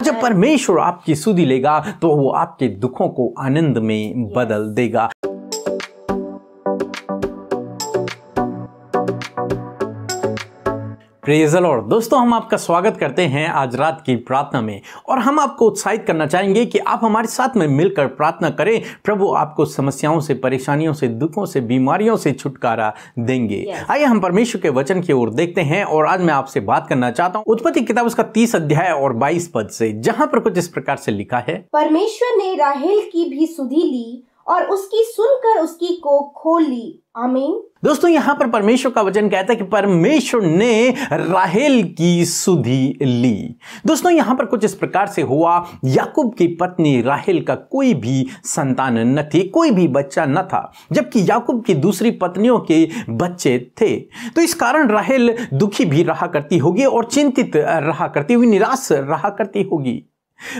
जब परमेश्वर आपकी सुधि लेगा तो वो आपके दुखों को आनंद में बदल देगा। Praise the Lord. दोस्तों, हम आपका स्वागत करते हैं आज रात की प्रार्थना में और हम आपको उत्साहित करना चाहेंगे कि आप हमारे साथ में मिलकर प्रार्थना करें। प्रभु आपको समस्याओं से, परेशानियों से, दुखों से, बीमारियों से छुटकारा देंगे। आइए हम परमेश्वर के वचन की ओर देखते हैं और आज मैं आपसे बात करना चाहता हूं उत्पत्ति किताब उसका 30 अध्याय और 22 पद से, जहां पर कुछ इस प्रकार से लिखा है, परमेश्वर ने राहेल की भी सुधि ली और उसकी सुनकर उसकी कोख खोल ली। आमीन। दोस्तों, यहाँ पर परमेश्वर का वचन कहता है कि परमेश्वर ने राहेल की सुधि ली। दोस्तों, यहाँ पर कुछ इस प्रकार से हुआ, याकूब की पत्नी राहेल का कोई भी संतान न थी, कोई भी बच्चा न था, जबकि याकूब की दूसरी पत्नियों के बच्चे थे। तो इस कारण राहेल दुखी भी रहा करती होगी और चिंतित रहा करती हुई, निराश रहा करती होगी।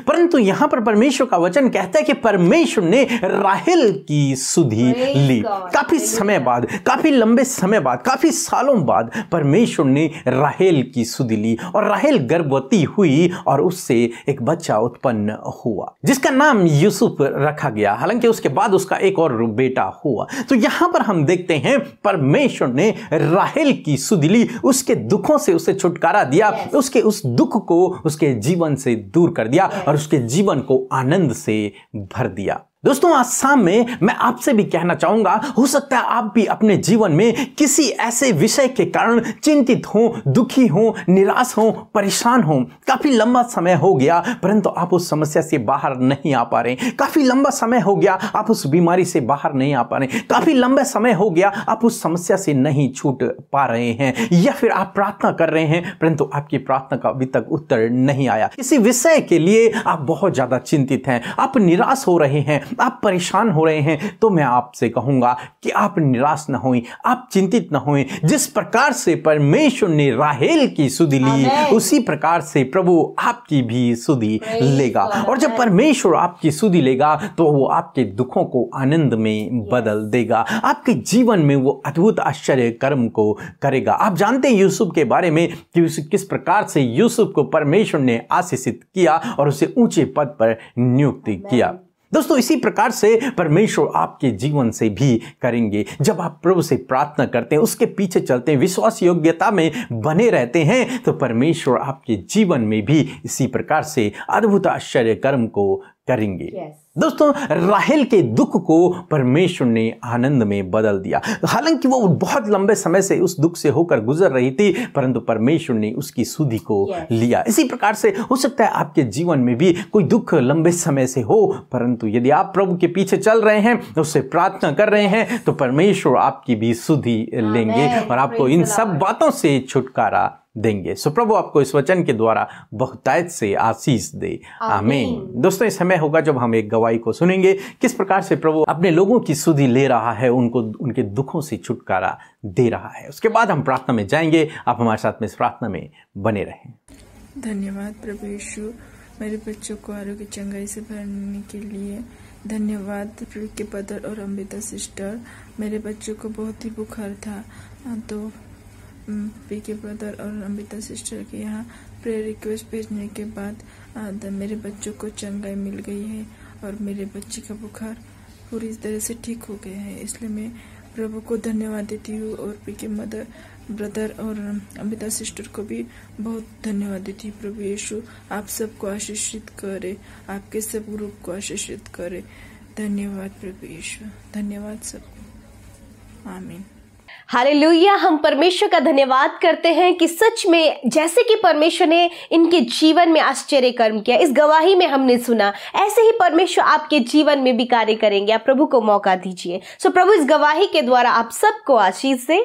परंतु यहां पर परमेश्वर का वचन कहता है कि परमेश्वर ने राहेल की सुधि ली। काफी समय बाद, काफी लंबे समय बाद, काफी सालों बाद परमेश्वर ने राहेल की सुधि ली और राहेल गर्भवती हुई और उससे एक बच्चा उत्पन्न हुआ जिसका नाम यूसुफ रखा गया। हालांकि उसके बाद उसका एक और बेटा हुआ। तो यहां पर हम देखते हैं परमेश्वर ने राहेल की सुधि ली, उसके दुखों से उसे छुटकारा दिया, उसके उस दुख को उसके जीवन से दूर कर दिया और उसके जीवन को आनंद से भर दिया। दोस्तों, आज शाम में मैं आपसे भी कहना चाहूंगा, हो सकता है आप भी अपने जीवन में किसी ऐसे विषय के कारण चिंतित हो, दुखी हो, निराश हो, परेशान हो। काफी लंबा समय हो गया परंतु आप उस समस्या से बाहर नहीं आ पा रहे। काफी लंबा समय हो गया आप उस बीमारी से बाहर नहीं आ पा रहे। काफी लंबा समय हो गया आप उस समस्या से नहीं छूट पा रहे हैं, या फिर आप प्रार्थना कर रहे हैं परंतु आपकी प्रार्थना का अभी तक उत्तर नहीं आया। किसी विषय के लिए आप बहुत ज्यादा चिंतित हैं, आप निराश हो रहे हैं, आप परेशान हो रहे हैं, तो मैं आपसे कहूंगा कि आप निराश न होएं, आप चिंतित न होएं। जिस प्रकार से परमेश्वर ने राहेल की सुधि ली, उसी प्रकार से प्रभु आपकी भी सुधि लेगा। और जब परमेश्वर आपकी सुधि लेगा तो वो आपके दुखों को आनंद में बदल देगा, आपके जीवन में वो अद्भुत आश्चर्य कर्म को करेगा। आप जानते हैं यूसुफ के बारे में कि किस प्रकार से यूसुफ को परमेश्वर ने आशीषित किया और उसे ऊंचे पद पर नियुक्त किया। दोस्तों, इसी प्रकार से परमेश्वर आपके जीवन से भी करेंगे। जब आप प्रभु से प्रार्थना करते हैं, उसके पीछे चलते हैं, विश्वास योग्यता में बने रहते हैं, तो परमेश्वर आपके जीवन में भी इसी प्रकार से अद्भुत आश्चर्य कर्म को करेंगे। दोस्तों, राहेल के दुख को परमेश्वर ने आनंद में बदल दिया। हालांकि वो बहुत लंबे समय से उस दुख से होकर गुजर रही थी परंतु परमेश्वर ने उसकी सुधि को लिया। इसी प्रकार से हो सकता है आपके जीवन में भी कोई दुख लंबे समय से हो, परंतु यदि आप प्रभु के पीछे चल रहे हैं, उससे प्रार्थना कर रहे हैं, तो परमेश्वर आपकी भी सुधि लेंगे और आपको इन सब बातों से छुटकारा देंगे। सो प्रभु आपको इस वचन के द्वारा बहुतायत से आशीष दे। आमीन। दोस्तों, इस समय होगा जब हम एक गवाही को सुनेंगे, किस प्रकार से प्रभु अपने लोगों की सुधि ले रहा है, उनको उनके दुखों से छुटकारा दे रहा है। उसके बाद हम प्रार्थना में जाएंगे। आप हमारे साथ में इस प्रार्थना में बने रहें। धन्यवाद प्रभु यीशु, मेरे बच्चों को आरोग्य चंगाई से भरने के लिए धन्यवाद। प्रभु के पदर और अमृता सिस्टर, मेरे बच्चों को बहुत ही बुखार था, तो पी के ब्रदर और अमृता सिस्टर के यहाँ प्रेयर रिक्वेस्ट भेजने के बाद मेरे बच्चों को चंगाई मिल गई है और मेरे बच्चे का बुखार पूरी तरह से ठीक हो गया है। इसलिए मैं प्रभु को धन्यवाद देती हूँ और पी के मदर ब्रदर और अमृता सिस्टर को भी बहुत धन्यवाद देती हूँ। प्रभु यीशु आप सबको आशीषित करे, आपके सब ग्रुप को आशीषित करे। धन्यवाद प्रभु यीशु, धन्यवाद सबको। आमीन। हालेलुया। हम परमेश्वर का धन्यवाद करते हैं कि सच में जैसे कि परमेश्वर ने इनके जीवन में आश्चर्य कर्म किया, इस गवाही में हमने सुना, ऐसे ही परमेश्वर आपके जीवन में भी कार्य करेंगे। आप प्रभु को मौका दीजिए। सो प्रभु इस गवाही के द्वारा आप सबको आशीष दे।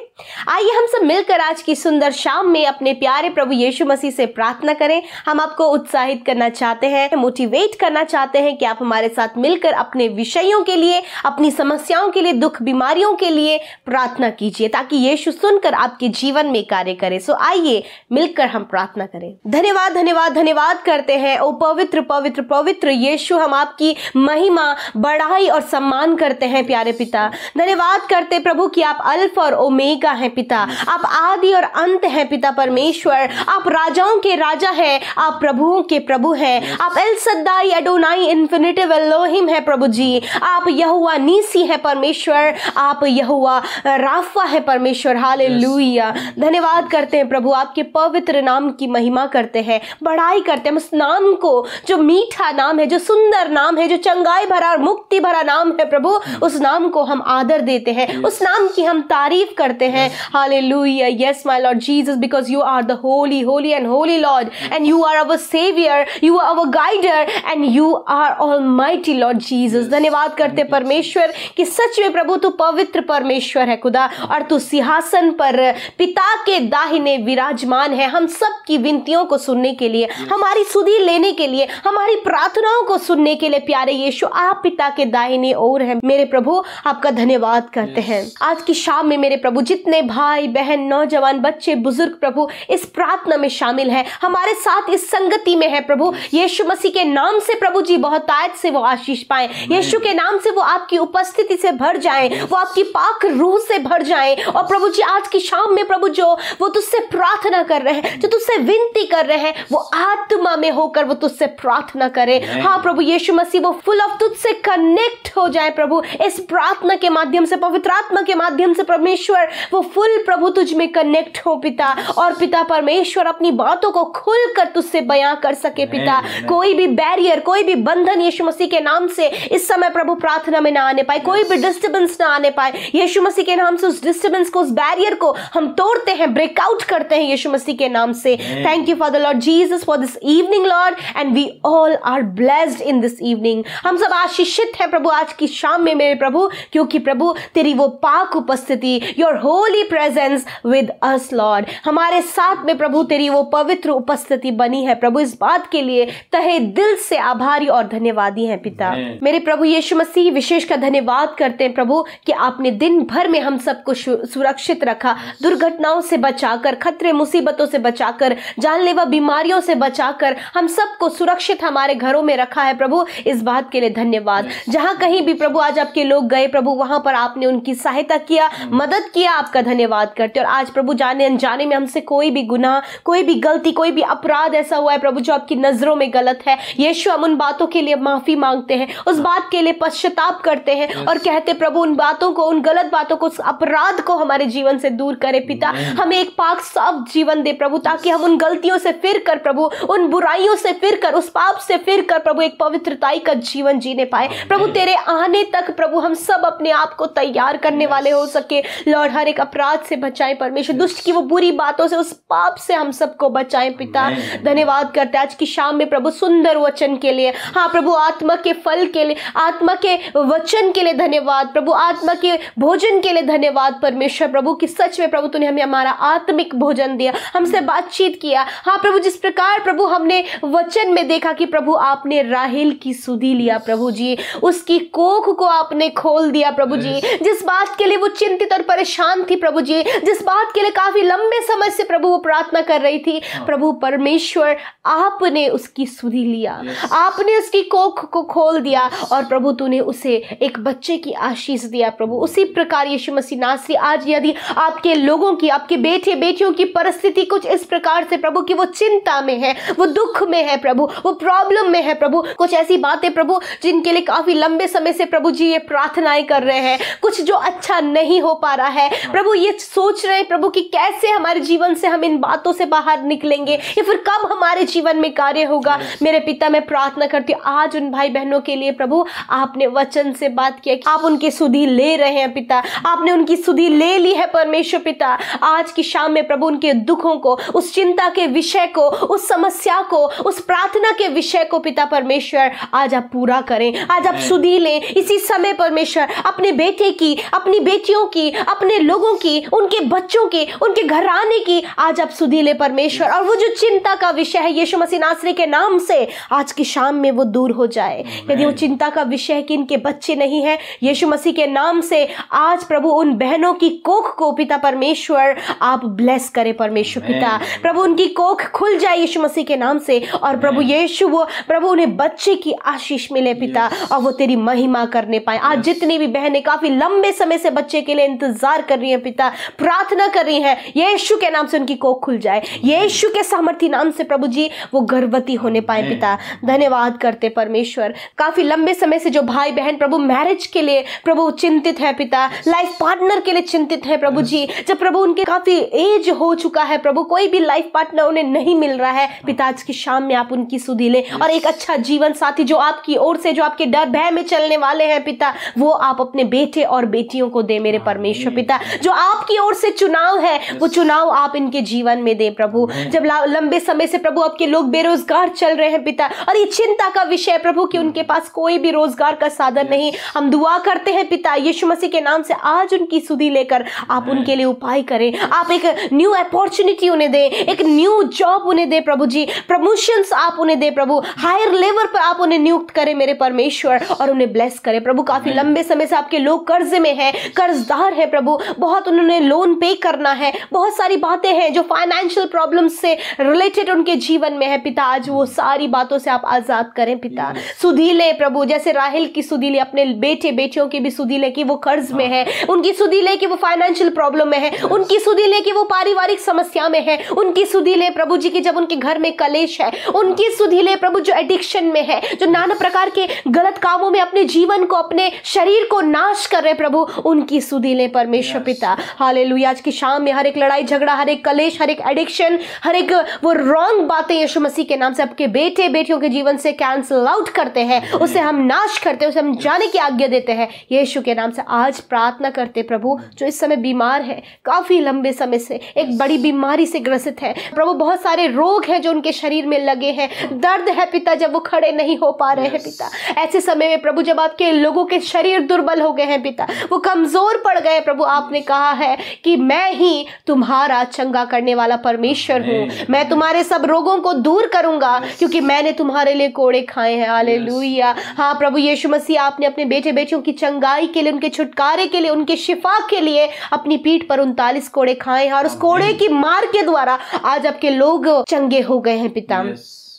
आइए हम सब मिलकर आज की सुंदर शाम में अपने प्यारे प्रभु यीशु मसीह से प्रार्थना करें। हम आपको उत्साहित करना चाहते हैं, मोटिवेट करना चाहते हैं कि आप हमारे साथ मिलकर अपने विषयों के लिए, अपनी समस्याओं के लिए, दुख बीमारियों के लिए प्रार्थना कीजिए, ताकि यीशु सुनकर आपके जीवन में कार्य करे। सो आइए मिलकर हम प्रार्थना करें। धन्यवाद धन्यवाद धन्यवाद करते हैं ओ पवित्र पवित्र पवित्र यीशु, हम आपकी महिमा, बढ़ाई और सम्मान करते हैं प्यारे पिता। धन्यवाद करते प्रभु कि आप अल्फा और ओमेगा हैं पिता, आप आदि और अंत हैं पिता परमेश्वर, आप राजाओं के राजा हैं, आप प्रभुओं के प्रभु हैं, आप एल सद्दाई अडोनाई इन्फिनिटिव एलोहिम है प्रभु जी, आप यहोवा नीसी है परमेश्वर, आप यहोवा राफा है परमेश्वर। हालेलुया। धन्यवाद करते हैं प्रभु, आपके पवित्र नाम की महिमा करते हैं, बढ़ाई करते हैं उस नाम को जो मीठा नाम है, जो सुंदर नाम है, जो चंगाई भरा और मुक्ति भरा नाम है प्रभु, उस नाम को हम आदर देते हैं, उस नाम की हम तारीफ करते हैं। Hallelujah. Yes my lord Jesus, because you are the holy holy and holy lord, and you are our saviour, you are our guider, and you are almighty lord Jesus. धन्यवाद करते परमेश्वर कि सच में प्रभु तू पवित्र परमेश्वर है खुदा, और तू सिंहासन पर पिता के दाहिने विराजमान है, हम सब की विनतियों को सुनने के लिए, हमारी सुधि लेने के लिए, हमारी प्रार्थनाओं को सुनने के लिए प्यारे यीशु आप पिता के दाहिने ओर हैं। मेरे प्रभु आपका धन्यवाद करते हैं। आज की शाम में मेरे प्रभु जितने भाई बहन, नौजवान, बच्चे, बुजुर्ग प्रभु इस प्रार्थना में शामिल हैं, हमारे साथ इस संगति में है प्रभु, यीशु मसीह के नाम से प्रभु जी बहुतायत से वो आशीष पाए, यीशु के नाम से वो आपकी उपस्थिति से भर जाए, वो आपकी पाक रूह से भर जाए। और प्रभु जी आज की शाम में प्रभु जो वो तुझसे प्रार्थना कर रहे हैं, जो तुझसे विनती कर रहे हैं, वो आत्मा में होकर वो तुझसे प्रार्थना करे। हाँ प्रभु यीशु मसीह वो फुल ऑफ तुझसे कनेक्ट हो जाए प्रभु, इस प्रार्थना के माध्यम से, पवित्र आत्मा के माध्यम से परमेश्वर वो फुल प्रभु तुझ में कनेक्ट हो पिता, और पिता परमेश्वर अपनी बातों को खुलकर तुझसे बयां कर सके पिता। कोई भी बैरियर, कोई भी बंधन यीशु मसीह के नाम से इस समय प्रभु प्रार्थना में ना आने पाए, कोई भी डिस्टर्बेंस ना आने पाए यीशु मसीह के नाम से। उस डिस्टर्बेंस को, उस बैरियर को हम तोड़ते हैं, ब्रेकआउट करते हैं यीशु मसीह के नाम से। Thank you for the lord Jesus for this evening lord, and we all are blessed in this evening. हम सब आशीषित हैं प्रभु आज की शाम में मेरे प्रभु, क्योंकि प्रभु तेरी वो पाक उपस्थिति, your Holi presence with us Lord, हमारे साथ में प्रभु तेरी वो पवित्र उपस्थिति बनी है प्रभु। इस बात के लिए तहे दिल से आभारी और धन्यवादी हैं पिता। मेरे प्रभु यीशु मसीह विशेष का धन्यवाद करते हैं प्रभु कि आपने दिन भर में हम सबको सुरक्षित रखा, दुर्घटनाओं से बचाकर, खतरे मुसीबतों से बचाकर, जानलेवा बीमारियों से बचाकर हम सबको सुरक्षित हमारे घरों में रखा है प्रभु। इस बात के लिए धन्यवाद। जहां कहीं भी प्रभु आज आपके लोग गए प्रभु, वहां पर आपने उनकी सहायता किया, मदद किया, आपका धन्यवाद करते। और आज प्रभु जाने अनजाने में हमसे कोई भी गुनाह, कोई भी गलती, कोई भी अपराध ऐसा हुआ है प्रभु जो आपकी नजरों में गलत है, यीशु हम उन बातों के लिए माफी मांगते हैं, उस बात के लिए पश्चाताप करते हैं और कहते प्रभु उन बातों को, उन गलत बातों को, उस अपराध को हमारे जीवन से दूर करे पिता। हमें एक पाक साफ जीवन दे प्रभु, ताकि हम उन गलतियों से फिर कर प्रभु, उन बुराइयों से फिर कर, उस पाप से फिर कर प्रभु एक पवित्रताई का जीवन जीने पाए प्रभु। तेरे आने तक प्रभु हम सब अपने आप को तैयार करने वाले हो सके लॉर्ड। हर एक अपराध से बचाएं परमेश्वर, दुष्ट की वो बुरी बातों से, उस पाप से हम सबको बचाएं पिता। धन्यवाद करते आज की शाम में प्रभु सुंदर वचन के लिए, हाँ प्रभु आत्मा के फल के लिए, आत्मा के वचन के लिए धन्यवाद प्रभु, आत्मा के भोजन के लिए धन्यवाद परमेश्वर प्रभु कि सच में प्रभु तूने हमें हमारा आत्मिक भोजन दिया, हमसे बातचीत किया। हाँ प्रभु जिस प्रकार प्रभु हमने वचन में देखा कि प्रभु आपने राहेल की सुधि लिया प्रभु जी, उसकी कोख को आपने खोल दिया प्रभु जी, जिस बात के लिए वो चिंतित और परेशान थी प्रभु जी, जिस बात के लिए काफी लंबे समय से प्रभु वो प्रार्थना कर रही थी प्रभु परमेश्वर, आपने उसकी सुधि लिया, आपने उसकी कोख को खोल दिया और प्रभु तूने उसे एक बच्चे की आशीष दिया प्रभु। उसी प्रकार यीशु मसीह नासरी आज यदि आपके लोगों की, आपके बेटे बेटियों की परिस्थिति कुछ इस प्रकार से प्रभु कि वो चिंता में है, वो दुख में है प्रभु, वो प्रॉब्लम में है प्रभु, कुछ ऐसी बातें प्रभु जिनके लिए काफी लंबे समय से प्रभु जी ये प्रार्थनाएं कर रहे हैं, कुछ जो अच्छा नहीं हो पा रहा है प्रभु, ये सोच रहे हैं प्रभु कि कैसे हमारे जीवन से हम इन बातों से बाहर निकलेंगे या फिर कब हमारे जीवन में कार्य होगा। मेरे पिता मैं प्रार्थना करती हूँ आज उन भाई बहनों के लिए प्रभु, आपने वचन से बात किया कि आप उनकी सुधि ले रहे हैं पिता, आपने उनकी सुधि ले ली है परमेश्वर पिता। आज की शाम में प्रभु उनके दुखों को, उस चिंता के विषय को, उस समस्या को, उस प्रार्थना के विषय को पिता परमेश्वर आज आप पूरा करें, आज आप सुधि लें इसी समय परमेश्वर, अपने बेटे की, अपनी बेटियों की, अपने लोगों की, उनके बच्चों की, उनके घराने की आज आप सुधि ले परमेश्वर। और वो जो चिंता का विषय है यीशु मसीह नासरी के नाम से आज की शाम में वो दूर हो जाए। यदि वो चिंता का विषय है कि इनके बच्चे नहीं है, यीशु मसीह के नाम से आज प्रभु उन बहनों की कोख को पिता परमेश्वर आप ब्लेस करें परमेश्वर पिता। प्रभु उनकी कोख खुल जाए यीशु मसीह के नाम से, और प्रभु यीशु वो प्रभु उन्हें बच्चे की आशीष मिले पिता, और वो तेरी महिमा करने पाए। आज जितनी भी बहनें काफी लंबे समय से बच्चे के लिए इंतजार कर रही हैं पिता, प्रार्थना कर रही हैं, यीशु के नाम से उनकी कोख खुल जाए, यीशु के सामर्थी नाम से प्रभु जी वो गर्भवती होने पाए पिता। धन्यवाद करते परमेश्वर। काफी लंबे समय से जो भाई बहन प्रभु मैरिज के लिए प्रभु चिंतित है पिता, लाइफ पार्टनर के लिए चिंतित है प्रभु जी, जब प्रभु उनके काफी एज हो चुका है प्रभु, कोई भी लाइफ पार्टनर उन्हें नहीं मिल रहा है पिता, आज की शाम में आप उनकी सुधि ले, और एक अच्छा जीवन साथी जो आपकी ओर से, जो आपके डर भय में चलने वाले हैं पिता, वो आप अपने बेटे और बेटियों को दे मेरे परमेश्वर पिता। जो आपकी ओर से चुनाव है वो चुनाव आप इनके जीवन में दे प्रभु। जब लंबे समय से प्रभु आपके लोग बेरोजगार चल रहे हैं पिता, और ये चिंता का विषय प्रभु कि उनके पास कोई भी रोजगार का साधन नहीं, हम दुआ करते हैं पिता यीशु मसीह के नाम से आज उनकी सुधि लेकर आप उनके लिए उपाय करें, आप एक न्यू अपॉर्चुनिटी उन्हें दे, एक न्यू जॉब उन्हें दे प्रभु जी, प्रमोशंस आप उन्हें दे प्रभु, हायर लेवल पर आप उन्हें नियुक्त करें मेरे परमेश्वर, और उन्हें ब्लेस करें प्रभु। काफी लंबे समय से आपके लोग कर्ज में हैं, कर्जदार है प्रभु, बहुत उन्होंने लोन पे करना है, बहुत सारी बातें हैं जो फाइनेंशियल प्रॉब्लम्स से रिलेटेड उनके जीवन में है पिता, आज वो सारी बातों से आप आजाद करें पिता। सुधि ले प्रभु, जैसे राहेल की सुधि ले, अपने बेटे बेटियों की भी सुधि ले कि वो कर्ज में है, उनकी सुधि ले कि वो फाइनेंशियल प्रॉब्लम में है, उनकी सुधि ले कि वो पारिवारिक समस्या में है, उनकी सुधि ले प्रभु जी की जब उनके घर में कलेश है, उनकी सुधि ले प्रभु जो एडिक्शन में है, जो नाना प्रकार के गलत कामों में अपने जीवन को, अपने शरीर को नाश कर रहे प्रभु, उनकी सुधि ले परमेश्वर पिता। हालेलुया। आज की शाम में हर एक लड़ाई झगड़ा, हर एक कलेश, हर एक एडिक्शन, हर एक वो रॉन्ग बातें यीशु मसीह के नाम से आपके बेटे बेटियों के जीवन से कैंसिल आउट करते हैं, उसे हम नाश करते हैं, उसे हम जाने की आज्ञा देते हैं यीशु के नाम से। आज प्रार्थना करते प्रभु जो इस समय बीमार है, काफी लंबे समय से एक बड़ी बीमारी से ग्रसित है प्रभु, बहुत सारे रोग हैं जो उनके शरीर में लगे हैं, दर्द है पिता, जब वो खड़े नहीं हो पा रहे हैं पिता, ऐसे समय में प्रभु जब आपके लोगों के शरीर दुर्बल हो गए हैं पिता, वो कमजोर पड़ गए प्रभु, आपने कहा है कि मैं ही तुम्हारा चंगा करने वाला परमेश्वर हूँ, मैं तुम्हारे सब रोगों को दूर करूंगा क्योंकि मैंने तुम्हारे लिए कोड़े खाए हैं। हालेलुया। हाँ प्रभु यीशु मसीह, आपने अपने बेटे बेटियों की चंगाई के लिए, उनके छुटकारे के लिए, उनके शिफा के लिए अपनी पीठ पर 39 कोड़े खाए हैं, और उस कोड़े की मार के द्वारा आज आपके लोग चंगे हो गए हैं पिता।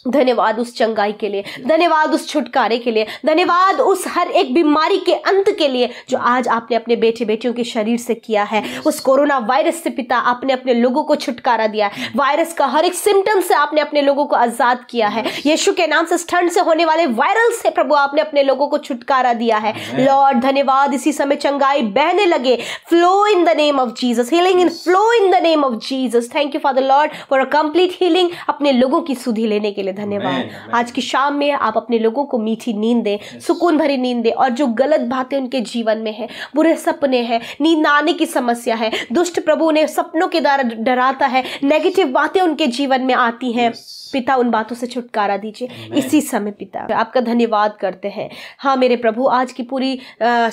धन्यवाद उस चंगाई के लिए, धन्यवाद उस छुटकारे के लिए, धन्यवाद उस हर एक बीमारी के अंत के लिए जो आज आपने अपने बेटे बेटियों के शरीर से किया है। उस कोरोना वायरस से पिता आपने अपने लोगों को छुटकारा दिया है, वायरस का हर एक सिम्टम से आपने अपने लोगों को आजाद किया है यीशु के नाम से। ठंड से होने वाले वायरल से प्रभु आपने अपने लोगों को छुटकारा दिया है लॉर्ड। धन्यवाद। इसी समय चंगाई बहने लगे, flow in the name of Jesus, healing in flow in the name of Jesus. Thank you father Lord for a complete healing, अपने लोगों की सुधि लेने के लिए धन्यवाद। आज की शाम में आप अपने लोगों को मीठी नींद दें, सुकून भरी नींद दें, और जो गलत बातें उनके जीवन में है, बुरे सपने हैं, नींद न आने की समस्या है, दुष्ट प्रभु उन्हें सपनों के द्वारा डराता है, नेगेटिव बातें उनके जीवन में आती हैं पिता, उन बातों से छुटकारा दीजिए इसी समय पिता। आपका धन्यवाद करते हैं। हाँ मेरे प्रभु, आज की पूरी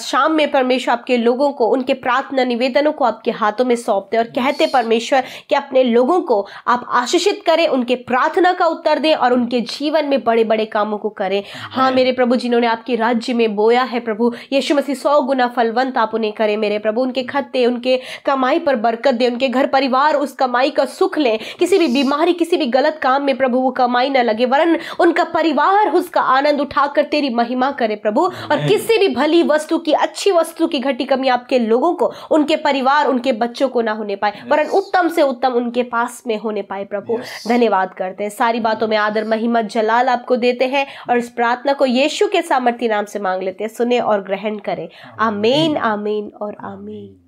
शाम में परमेश्वर आपके लोगों को, उनके प्रार्थना निवेदनों को आपके हाथों में सौंपते और कहते परमेश्वर कि अपने लोगों को आप आशीषित करें, उनके प्रार्थना का उत्तर दें और उनके जीवन में बड़े बड़े कामों को करें। हाँ मेरे प्रभु, जिन्होंने आपके राज्य में बोया है प्रभु यीशु मसीह, 100 गुना फलवंत आप उन्हें करें मेरे प्रभु। उनके खत्ते, उनके कमाई पर बरकत दे, उनके घर परिवार उस कमाई का सुख लें, किसी भी बीमारी, किसी भी गलत काम में प्रभु वो कमाई न लगे, वरन उनका परिवार उसका आनंद उठाकर तेरी महिमा करे प्रभु। और किसी भी भली वस्तु की, अच्छी वस्तु की घटी कमी आपके लोगों को, उनके परिवार, उनके बच्चों को ना होने पाए, वरन उत्तम से उत्तम उनके पास में होने पाए प्रभु। धन्यवाद करते हैं। सारी बातों में आदर महिमा जलाल आपको देते हैं और इस प्रार्थना को यीशु के सामर्थी नाम से मांग लेते हैं। सुने और ग्रहण करें। आमीन, आमीन और आमीन।